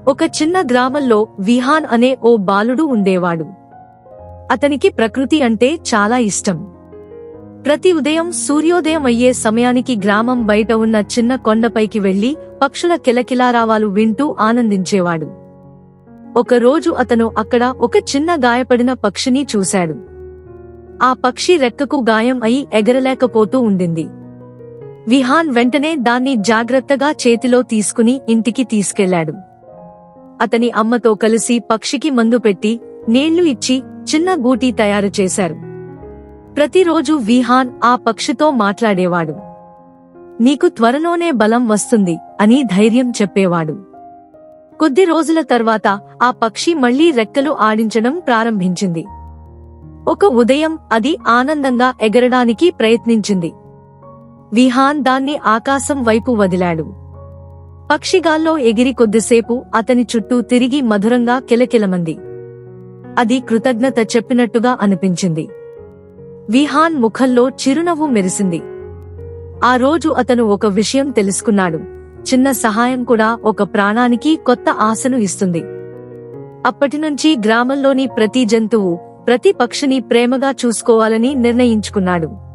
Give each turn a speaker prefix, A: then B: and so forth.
A: ఒక చిన్న గ్రామంలో విహాన్ అనే ఓ బాలుడు ఉండేవాడు. అతనికి ప్రకృతి అంటే చాలా ఇష్టం. ప్రతి ఉదయం సూర్యోదయం అయ్యే సమయానికి గ్రామం బయట ఉన్న చిన్న కొండపైకి వెళ్లి పక్షుల కిలకిలారావాలు వింటూ ఆనందించేవాడు. ఒకరోజు అతను అక్కడ ఒక చిన్న గాయపడిన పక్షిని చూశాడు. ఆ పక్షి రెక్కకు గాయం అయి ఎగరలేకపోతూ ఉండింది. విహాన్ వెంటనే దాన్ని జాగ్రత్తగా చేతిలో తీసుకుని ఇంటికి తీసుకెళ్లాడు. అతని అమ్మతో కలిసి పక్షికి మందు పెట్టి నీళ్లు ఇచ్చి చిన్న గూటి తయారు చేశారు. ప్రతిరోజు విహాన్ ఆ పక్షితో మాట్లాడేవాడు. నీకు త్వరలోనే బలం వస్తుంది అని ధైర్యం చెప్పేవాడు. కొద్ది రోజుల తర్వాత ఆ పక్షి మళ్లీ రెక్కలు ఆడించడం ప్రారంభించింది. ఒక ఉదయం అది ఆనందంగా ఎగరడానికి ప్రయత్నించింది. విహాన్ దాన్ని ఆకాశం వైపు వదిలాడు. పక్షిగాల్లో ఎగిరి కొద్దిసేపు అతని చుట్టూ తిరిగి మధురంగా కిలకిలమంది. అది కృతజ్ఞత చెప్పినట్టుగా అనిపించింది. విహాన్ ముఖంలో చిరునవ్వు మెరిసింది. ఆ రోజు అతను ఒక విషయం తెలుసుకున్నాడు. చిన్న సహాయం కూడా ఒక ప్రాణానికి కొత్త ఆశను ఇస్తుంది. అప్పటినుంచి గ్రామంలోని ప్రతి జంతువు, ప్రతి పక్షిని ప్రేమగా చూసుకోవాలని నిర్ణయించుకున్నాడు.